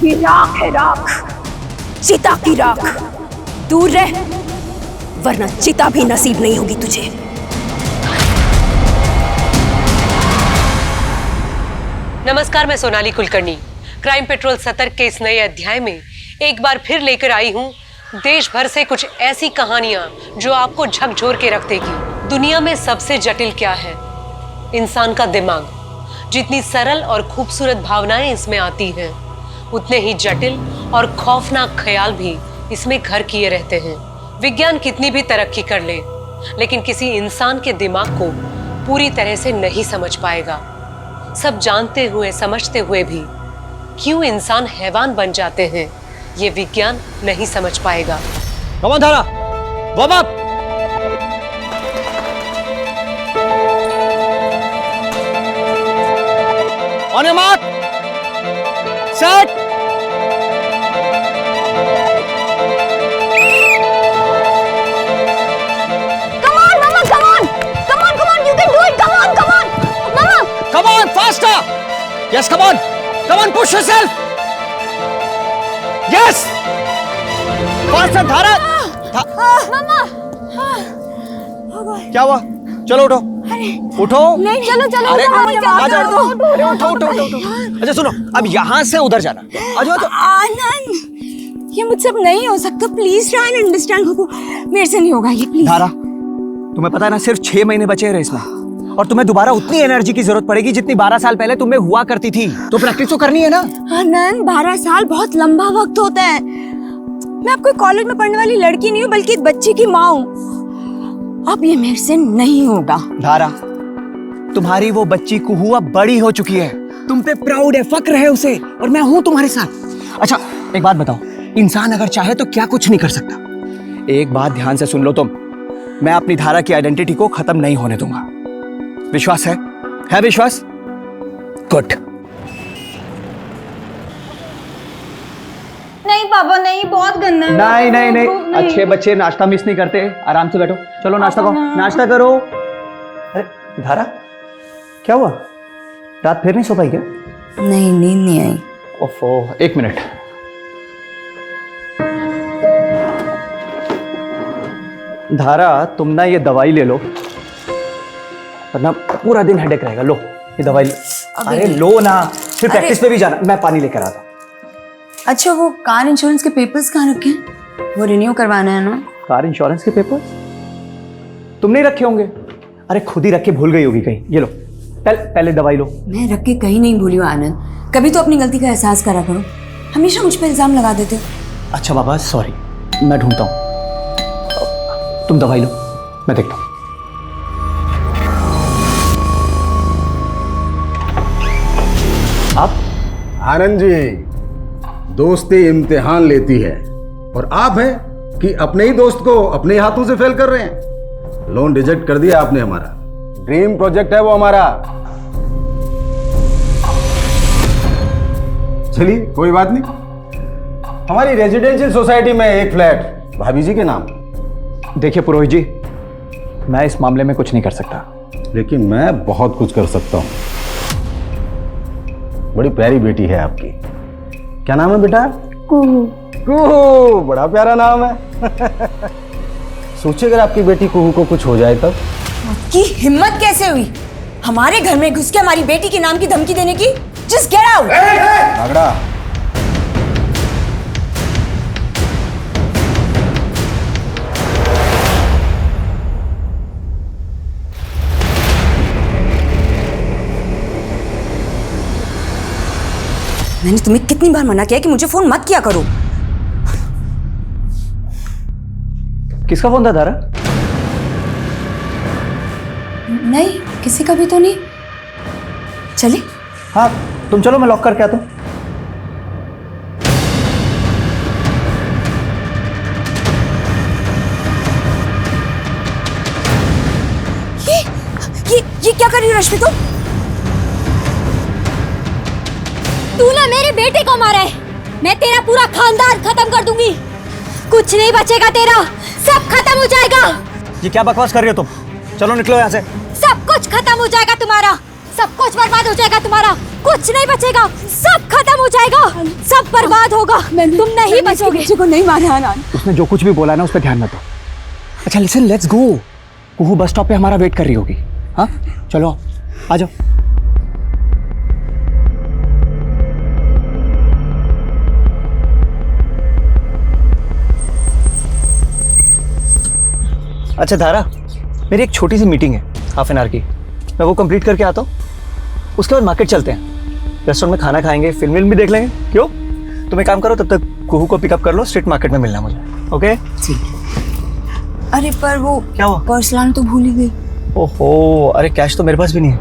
ये राख है, राख, चिता की राख। दूर रह, वरना चिता भी नसीब नहीं होगी तुझे। नमस्कार, मैं सोनाली कुलकर्णी। क्राइम पेट्रोल सतर्क के इस नए अध्याय में एक बार फिर लेकर आई हूँ देश भर से कुछ ऐसी कहानियां जो आपको झकझोर के रख देगी। दुनिया में सबसे जटिल क्या है? इंसान का दिमाग। जितनी सरल और खूबसूरत भावनाएं इसमें आती हैं, उतने ही जटिल और खौफनाक ख्याल भी इसमें घर किए रहते हैं। विज्ञान कितनी भी तरक्की कर ले, लेकिन किसी इंसान के दिमाग को पूरी तरह से नहीं समझ पाएगा। सब जानते हुए समझते हुए भी क्यों इंसान हैवान बन जाते हैं, ये विज्ञान नहीं समझ पाएगा। कम ऑन धारा, warm up. On your mark, set. Come on, Mama, come on, come on, come on, you can do it. Come on, Mama. Come on, faster. Yes, come on, push yourself. Yes. Faster धारा। Mama. क्या हुआ? चलो उठो। उठो। नहीं, चलो चलो। अरे आ जाओ। अरे उठो। अच्छा सुनो, अब यहाँ से उधर जाना। आ जाओ। आनंद, ये मुझसे अब नहीं हो सकता। Please try and understand. मेरे से नहीं होगा ये, प्लीज। धारा, तुम्हें पता है ना, सिर्फ 6 महीने बचे हैं रेस में, और तुम्हें दोबारा उतनी एनर्जी की जरूरत पड़ेगी जितनी 12 साल पहले तुम्हें हुआ करती थी। तो प्रैक्टिस तो करनी है ना। आनंद, 12 साल बहुत लंबा वक्त होता है। मैं आपको कॉलेज में पढ़ने वाली लड़की नहीं हूँ, बल्कि एक बच्ची की माँ हूँ। अब ये मेरे से नहीं होगा। धारा, तुम्हारी वो बच्ची कुहू अब बड़ी हो चुकी है। तुम पे प्राउड है, फक्र है उसे, और मैं हूं तुम्हारे साथ। अच्छा एक बात बताओ, इंसान अगर चाहे तो क्या कुछ नहीं कर सकता। एक बात ध्यान से सुन लो तुम, मैं अपनी धारा की आइडेंटिटी को खत्म नहीं होने दूंगा। विश्वास है विश्वास? गुड। नहीं पापा, नहीं, बहुत गंदा है। नहीं, अच्छे बच्चे नाश्ता मिस नहीं करते। आराम से बैठो, चलो नाश्ता करो, नाश्ता करो। अरे धारा, क्या हुआ? रात फिर नहीं सो पाई क्या? नहीं, नींद नहीं आई। ओफो, 1 मिनट। धारा, तुम ना ये दवाई ले लो, वरना पूरा दिन हेडेक रहेगा। लो ये दवाई अरे लो ना, फिर प्रैक्टिस पे भी जाना। मैं पानी लेकर आता हूँ। अच्छा, वो कार इंश्योरेंस के पेपर्स कहाँ रखे हैं? वो रिन्यू करवाना है ना। कार इंश्योरेंस के पेपर्स तुम नहीं रखे होंगे? अरे खुद ही रख के भूल गई होगी कहीं। ये लो, पहले दवाई लो। मैं रख के कहीं नहीं भूली हूँ आनंद। कभी तो अपनी गलती का एहसास करा करो, हमेशा मुझ पर इल्जाम लगा देते हो। अच्छा बाबा, सॉरी, मैं ढूंढता हूँ। तुम दवाई लो, मैं देखता हूँ। आप? आनंद जी, दोस्ती इम्तिहान लेती है, और आप हैं कि अपने ही दोस्त को अपने ही हाथों से फेल कर रहे हैं। लोन रिजेक्ट कर दिया आपने हमारा। ड्रीम प्रोजेक्ट है वो हमारा। चलिए कोई बात नहीं, हमारी रेजिडेंशियल सोसाइटी में एक फ्लैट भाभी जी के नाम। देखिए पुरोहित जी, मैं इस मामले में कुछ नहीं कर सकता, लेकिन मैं बहुत कुछ कर सकता हूं। बड़ी प्यारी बेटी है आपकी। क्या नाम है बेटा? कुहू। कुहू, बड़ा प्यारा नाम है। सोचिए अगर आपकी बेटी कुहू को कुछ हो जाए तब। की हिम्मत कैसे हुई हमारे घर में घुस के हमारी बेटी के नाम की धमकी देने की? Just get out. आगड़ा, मैंने तुम्हें कितनी बार मना किया कि मुझे फोन मत किया करो। किसका फोन था धारा? नहीं, किसी का भी तो नहीं। चले? हाँ तुम चलो, मैं लॉक करके आता हूँ। ये क्या कर रही हो रश्मि तुम? तूने मेरे बेटे को मारा है, मैं तेरा पूरा खानदान खत्म कर दूंगी। कुछ नहीं बचेगा तेरा, सब खत्म हो जाएगा। ये क्या बकवास कर रही हो तुम? चलो निकलो यहाँ से। सब कुछ खत्म हो जाएगा तुम्हारा, सब कुछ बर्बाद हो जाएगा तुम्हारा, कुछ नहीं बचेगा, सब खत्म हो जाएगा, सब बर्बाद होगा, तुम नहीं बचोगे। बच्चे को नहीं मारा आनंद। उसने जो कुछ भी बोला ना उस पर ध्यान मत दो। अच्छा listen, let's go. Kuhu bus stop पे हमारा वेट कर रही होगी। हाँ चलो आ जाओ। अच्छा धारा, मेरी एक छोटी सी मीटिंग है हाफ एन आवर की, मैं वो कंप्लीट करके आता हूँ। उसके बाद मार्केट चलते हैं, रेस्टोरेंट में खाना खाएंगे, फिल्म भी देख लेंगे। क्यों, तुम एक काम करो, तब तक कुहू को पिकअप कर लो, स्ट्रीट मार्केट में मिलना मुझे। ओके ठीक। अरे पर वो क्या हुआ? पर्स लाना तो भूल ही गई। ओहो, अरे कैश तो मेरे पास भी नहीं है।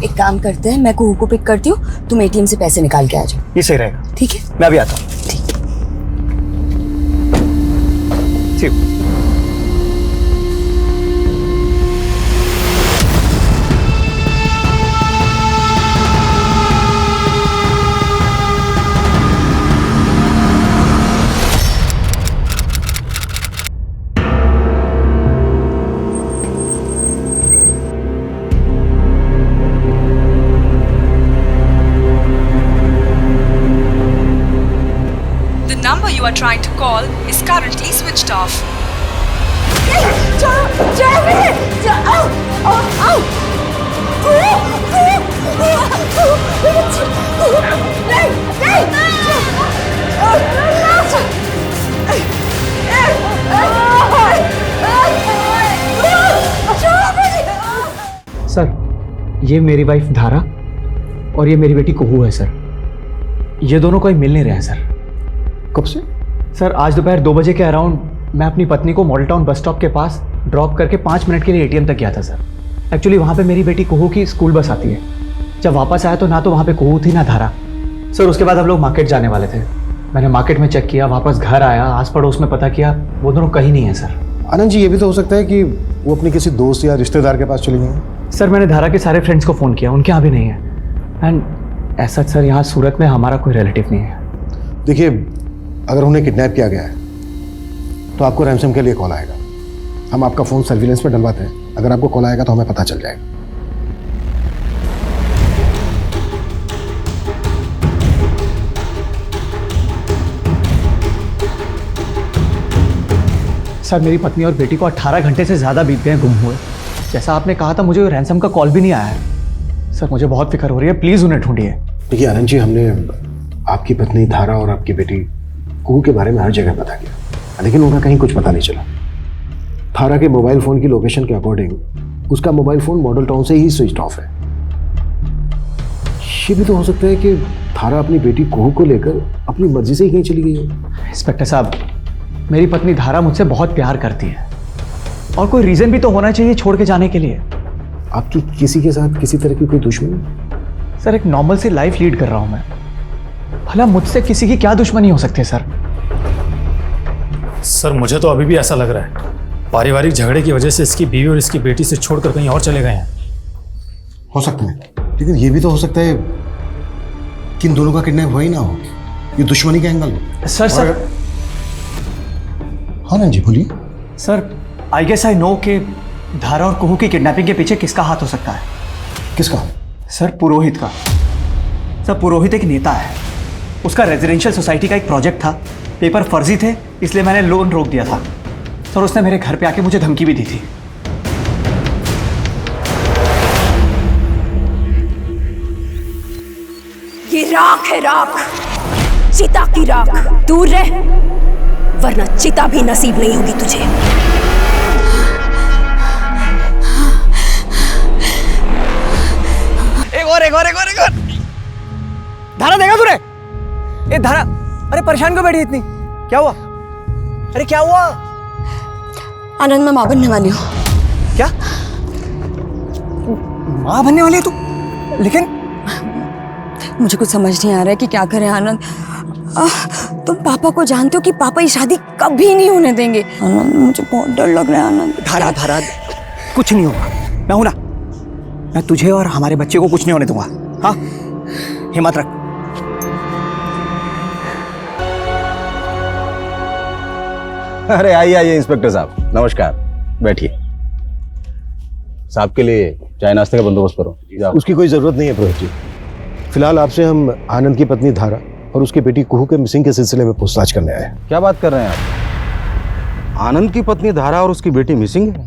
एक काम करते हैं, मैं कुहू को पिक करती हूँ, तुम एटीएम से पैसे निकाल के आ जाओ। ये सही रहेगा। ठीक है, मैं अभी आता हूँ। ठीक। ठीक। The number you are trying to call is currently switched off. Sir, ये मेरी वाइफ धारा और ये मेरी बेटी कुहू है सर। ये दोनों कोई मिल नहीं रहे हैं सर। कब से? सर आज दोपहर 2 बजे के अराउंड मैं अपनी पत्नी को मॉडल टाउन बस स्टॉप के पास ड्रॉप करके 5 मिनट के लिए एटीएम तक गया था सर। एक्चुअली वहाँ पे मेरी बेटी कुहू की स्कूल बस आती है। जब वापस आया तो ना तो वहाँ पे कुहू थी ना धारा। सर उसके बाद हम लोग मार्केट जाने वाले थे, मैंने मार्केट में चेक किया, वापस घर आया, आस पड़ोस में पता किया, वो दोनों कहीं नहीं है सर। आनंद जी, ये भी तो हो सकता है कि वो अपने किसी दोस्त या रिश्तेदार के पास चली गई हैं। सर मैंने धारा के सारे फ्रेंड्स को फ़ोन किया, उनके यहाँ भी नहीं है। एंड ऐसा सर यहाँ सूरत में हमारा कोई रिलेटिव नहीं है। देखिए, अगर उन्हें किडनैप किया गया है तो आपको रैंसम के लिए कॉल आएगा। हम आपका फ़ोन सर्विलेंस पे डलवाते हैं, अगर आपको कॉल आएगा तो हमें पता चल जाएगा। सर मेरी पत्नी और बेटी को 18 घंटे से ज़्यादा बीत गए गुम हुए। जैसा आपने कहा था, मुझे रैंसम का कॉल भी नहीं आया है। सर मुझे बहुत फिक्र हो रही है, प्लीज़ उन्हें ढूंढिए। देखिए आनंद जी, हमने आपकी पत्नी धारा और आपकी बेटी कुहू के बारे में हर जगह पता किया, लेकिन उनका कहीं कुछ पता नहीं चला। धारा के मोबाइल फ़ोन की लोकेशन के अकॉर्डिंग उसका मोबाइल फ़ोन मॉडल टाउन से ही स्विच ऑफ है। ये भी तो हो सकता है कि धारा अपनी बेटी कुहू को लेकर अपनी मर्जी से ही कहीं चली गई है। इंस्पेक्टर साहब, मेरी पत्नी धारा मुझसे बहुत प्यार करती है और कोई रीज़न भी तो होना चाहिए छोड़ के जाने के लिए। आपकी किसी के साथ किसी तरह की कोई दुश्मनी? सर एक नॉर्मल सी लाइफ लीड कर रहा हूँ मैं, भला मुझसे किसी की क्या दुश्मनी हो सकती है सर? सर मुझे तो अभी भी ऐसा लग रहा है पारिवारिक झगड़े की वजह से इसकी बीवी और इसकी बेटी से छोड़कर कहीं और चले गए हैं। हो सकता है, लेकिन ये भी तो हो सकता है कि इन दोनों का किडनैप हुआ ही ना हो, ये दुश्मनी का एंगल हो। सर हाँ ना जी, बोलिए। Sir I guess I know कि धारा और कुहू की किडनैपिंग के पीछे किसका हाथ हो सकता है। किसका? सर पुरोहित का। सर पुरोहित एक नेता है, उसका रेजिडेंशियल सोसाइटी का एक प्रोजेक्ट था, पेपर फर्जी थे इसलिए मैंने लोन रोक दिया था। सर उसने मेरे घर पे आके मुझे धमकी भी दी थी। ये राख है, राख, चिता की राख। दूर रह, वरना चिता भी नसीब नहीं होगी तुझे। एक और धारा देगा तूने? ए धारा, अरे परेशान क्यों बैठी इतनी? क्या हुआ? अरे क्या हुआ? आनंद मैं माँ बनने वाली हूँ। क्या माँ बनने वाली है तू? लेकिन मुझे कुछ समझ नहीं आ रहा है कि क्या करें आनंद। तुम पापा को जानते हो कि पापा ये शादी कभी नहीं होने देंगे। आनंद मुझे बहुत डर लग रहा है आनंद। धारा कुछ नहीं होगा, मैं हूं ना, मैं तुझे और हमारे बच्चे को कुछ नहीं होने दूंगा। हाँ हिम्मत रख। अरे आइए इंस्पेक्टर साहब, नमस्कार, बैठिए। साहब के लिए चाय नाश्ते का बंदोबस्त करो। जाओ। उसकी कोई जरूरत नहीं है पुरोहित जी। फिलहाल आपसे हम आनंद की पत्नी धारा और उसकी बेटी कुहू के मिसिंग के सिलसिले में पूछताछ करने आए हैं। क्या बात कर रहे हैं आप? आनंद की पत्नी धारा और उसकी बेटी मिसिंग है?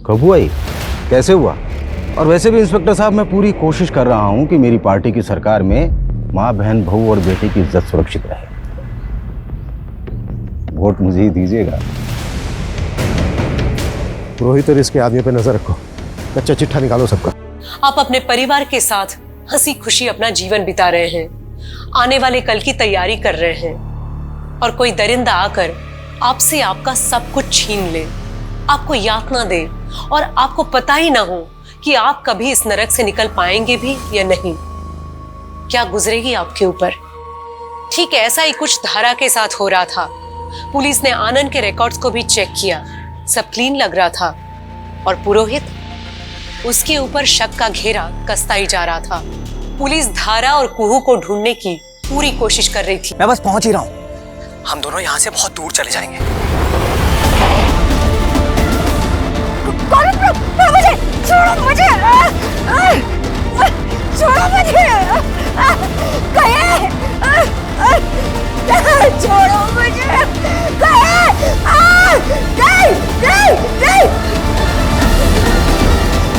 कब हुआ ये? कैसे हुआ? और वैसे भी इंस्पेक्टर साहब, मैं पूरी कोशिश कर रहा हूं कि मेरी पार्टी की सरकार में माँ, बहन, बहू और बेटी की इज्जत सुरक्षित रहे। वोट मुझे ही दीजिएगा। पुरोहित और इसके आदमी पे नजर रखो। कच्चा चिट्ठा निकालो सबका। आप अपने परिवार के साथ हंसी खुशी अपना जीवन बिता रहे हैं, आने वाले कल की तैयारी कर रहे हैं, और कोई दरिंदा आकर आपसे आपका सब कुछ छीन ले, आपको यातना दे और आपको पता ही ना हो कि आप कभी इस नरक से निकल पाएंगे भी या नहीं। क्या गुजरेगी आपके ऊपर? ठीक है, ऐसा ही कुछ धारा के साथ हो रहा था। पुलिस ने आनंद के रिकॉर्ड्स को भी चेक किया, सब क्लीन लग रहा था, और पुरोहित, उसके ऊपर शक का घेरा कसता ही जा रहा था। पुलिस धारा और कुहू को ढूंढने की पूरी कोशिश कर रही थी। मैं बस पहुंच ही रहा हूं। हम दोनों यहाँ से बहुत दूर चले जाएंगे। मुझे छोड़ो, मुझे छोड़ो, मुझे छोड़ो, मुझे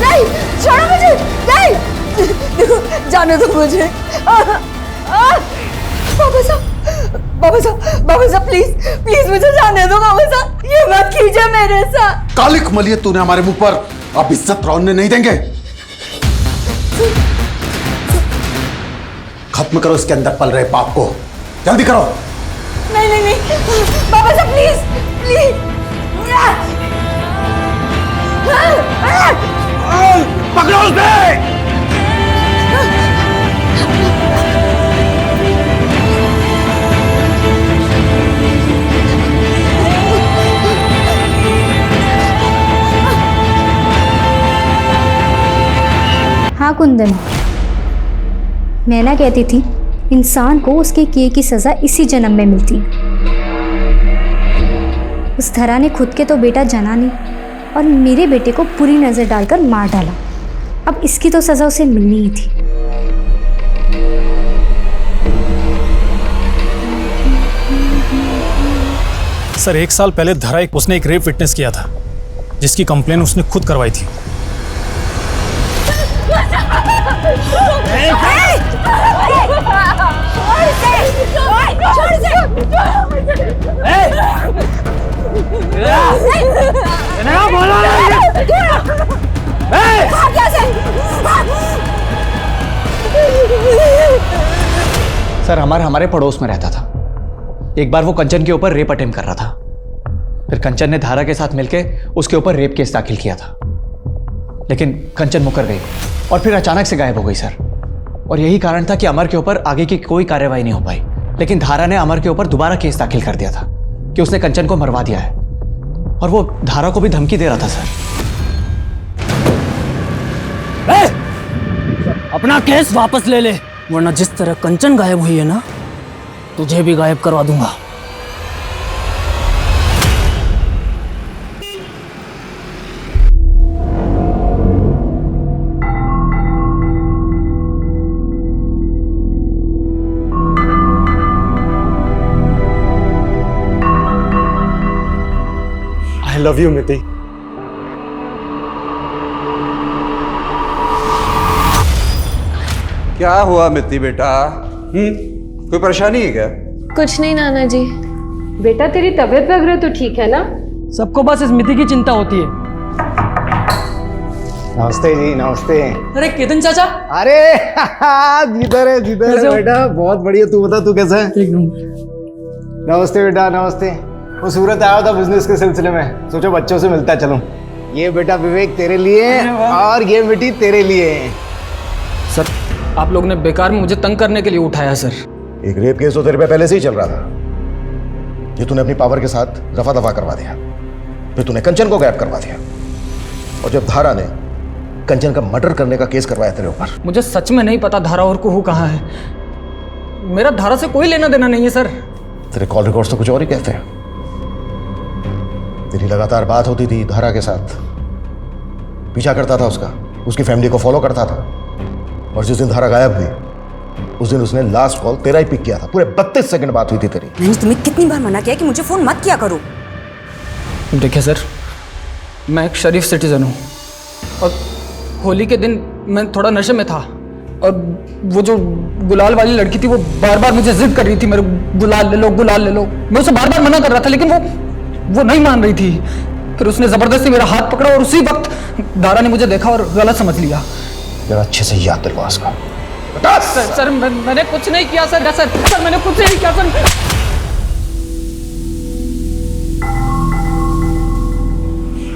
नहीं, छोड़ो मुझे, नहीं, जाने दो मुझे। बाबा साहब प्लीज मुझे जाने दो। बाबा साहब, ये मत कीजिए मेरे साथ। कालिक मलिए तूने हमारे मुंह पर, अब इज्जत रौनने नहीं देंगे। खत्म करो इसके अंदर पल रहे पाप को, जल्दी करो। नहीं, बाबा साहब प्लीज। पकड़ो उसे। हाँ कुंदन, मैं ना कहती थी इंसान को उसके किए की सजा इसी जन्म में मिलती है। उस धरा ने खुद के तो बेटा जना नहीं और मेरे बेटे को बुरी नजर डालकर मार डाला। अब इसकी तो सजा उसे मिलनी ही थी। सर 1 साल पहले धरा उसने एक रेप विटनेस किया था, जिसकी कंप्लेन उसने खुद करवाई थी। सर हमारे पड़ोस में रहता था। एक बार वो कंचन के ऊपर रेप अटेम्प्ट कर रहा था। फिर कंचन ने धारा के साथ मिलकर उसके ऊपर रेप केस दाखिल किया था, लेकिन कंचन मुकर गई और फिर अचानक से गायब हो गई सर। और यही कारण था कि अमर के ऊपर आगे की कोई कार्रवाई नहीं हो पाई। लेकिन धारा ने अमर के ऊपर दोबारा केस दाखिल कर दिया था कि उसने कंचन को मरवा दिया है, और वो धारा को भी धमकी दे रहा था सर। अपना केस वापस ले ले, वरना जिस तरह कंचन गायब हुई है ना, तुझे भी गायब करवा दूंगा। I love you, मिति। क्या हुआ मिति बेटा? कोई परेशानी है क्या? कुछ नहीं नाना जी। बेटा तेरी तबीयत वगैरह तो ठीक है ना? सबको बस इस मिति की चिंता होती है। नमस्ते जी, नमस्ते। अरे केतन चाचा। अरे जिधर है बेटा, बहुत बढ़िया। तू बता, तू कैसा है? एक नंबर। नमस्ते बेटा, नमस्ते। वो सूरत आया था बिजनेस के सिलसिले में, सोचो बच्चों से मिलता चलूं। ये बेटा विवेक तेरे लिए और ये बेटी तेरे लिए। सर आप लोग ने बेकार में मुझे तंग करने के लिए उठाया सर। एक रेप केस तो तेरे पे पहले से ही चल रहा था, ये तूने अपनी पावर के साथ रफा दफा करवा दिया। फिर तूने कंचन को गायब करवा दिया, और जब धारा ने कंचन का मर्डर करने का केस करवाया तेरे ऊपर। मुझे सच में नहीं पता धारा और कुहू कहाँ है। मेरा धारा से कोई लेना देना नहीं है सर। तेरे कॉल रिकॉर्ड्स तो कुछ और ही कहते हैं। तेरी लगातार बात होती थी धारा के साथ, पीछा करता था उसका, उसकी फैमिली को फॉलो करता था। और जिस दिन धारा गायब हुई उस दिन उसने लास्ट कॉल तेरा ही पिक किया था। पूरे 32 सेकंड बात हुई थी तेरी। मैंने तुम्हें कितनी बार मना किया कि मुझे फोन मत किया करो। देखिए सर, मैं एक शरीफ सिटीजन हूँ और होली के दिन मैं थोड़ा नशे में था और वो जो गुलाल वाली लड़की थी वो बार बार मुझे जिद कर रही थी, मेरे गुलाल ले लो, गुलाल ले लो। मैं उसे बार बार मना कर रहा था लेकिन वो नहीं मान रही थी। फिर उसने जबरदस्ती मेरा हाथ पकड़ा और उसी वक्त धारा ने मुझे देखा और गलत समझ लिया। जरा अच्छे से याद दिलवा उसका। सर मैंने कुछ नहीं किया सर। सर मैंने कुछ नहीं किया सर।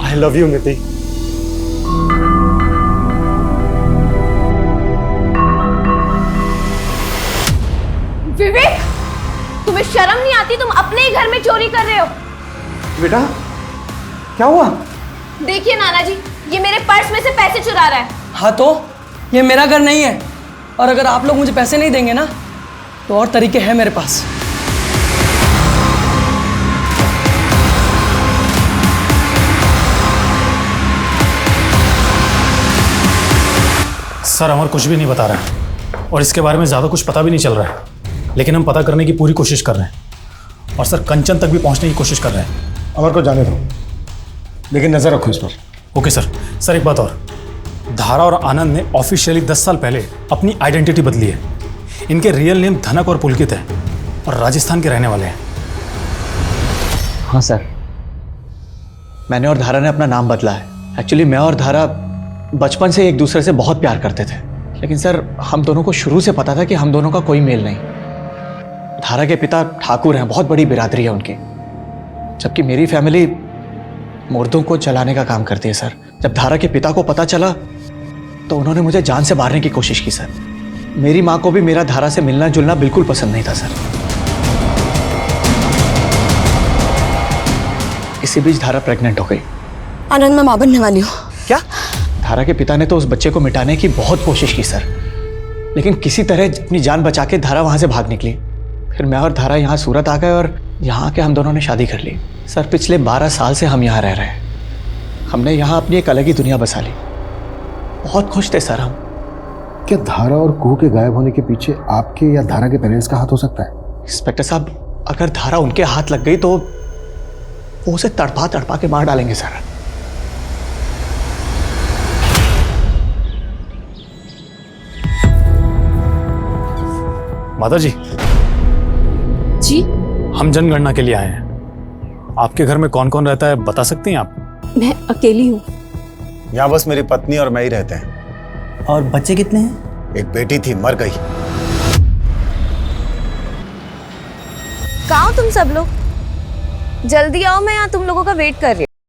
आई लव यू मिति। विवेक, तुम्हें शर्म नहीं आती? तुम अपने ही घर में चोरी कर रहे हो। बेटा क्या हुआ? देखिए नाना जी, ये मेरे पर्स में से पैसे चुरा रहा है। हाँ तो ये मेरा घर नहीं है और अगर आप लोग मुझे पैसे नहीं देंगे ना तो और तरीके हैं मेरे पास। सर अमर कुछ भी नहीं बता रहा है और इसके बारे में ज़्यादा कुछ पता भी नहीं चल रहा है, लेकिन हम पता करने की पूरी कोशिश कर रहे हैं और सर कंचन तक भी पहुंचने की कोशिश कर रहे हैं। अमर को जाने दो, लेकिन नजर रखो इस पर। Okay sir. सर एक बात और, धारा और आनंद ने ऑफिशियली 10 साल पहले अपनी आइडेंटिटी बदली है। इनके रियल नेम धनक और पुलकित है और राजस्थान के रहने वाले हैं। हाँ सर, मैंने और धारा ने अपना नाम बदला है। एक्चुअली मैं और धारा बचपन से एक दूसरे से बहुत प्यार करते थे, लेकिन सर हम दोनों को शुरू से पता था कि हम दोनों का कोई मेल नहीं। धारा के पिता ठाकुर हैं, बहुत बड़ी बिरादरी है उनकी, जबकि मेरी फैमिली मुर्दों को जलाने का काम करती है सर। जब धारा के पिता को पता चला तो उन्होंने मुझे जान से मारने की कोशिश की सर। मेरी माँ को भी मेरा धारा से मिलना जुलना बिल्कुल पसंद नहीं था सर। इसी बीच धारा प्रेग्नेंट हो गई। आनंद, मैं मां बनने वाली हूँ। क्या? धारा के पिता ने तो उस बच्चे को मिटाने की बहुत कोशिश की सर, लेकिन किसी तरह अपनी जान बचा के धारा वहां से भाग निकली। फिर मैं और धारा यहाँ सूरत आ गए और यहाँ आके हम दोनों ने शादी कर ली। सर पिछले 12 साल से हम यहाँ रह रहे हैं। हमने यहाँ अपनी एक अलग ही दुनिया बसा ली। बहुत खुश थे सर हम। क्या धारा और कुहू के गायब होने के पीछे आपके या धारा के पेरेंट्स का हाथ हो सकता है? इंस्पेक्टर साहब, अगर धारा उनके हाथ लग गई तो वो उसे तड़पा तड़पा के मार डालेंगे सर। माता जी जी, हम जनगणना के लिए आए हैं। आपके घर में कौन कौन रहता है बता सकती हैं आप? मैं अकेली हूँ। यहाँ बस मेरी पत्नी और मैं ही रहते हैं। और बच्चे कितने हैं? एक बेटी थी, मर गई। कहाँ हो तुम सब लोग? जल्दी आओ, मैं यहाँ तुम लोगों का वेट कर रही हूँ।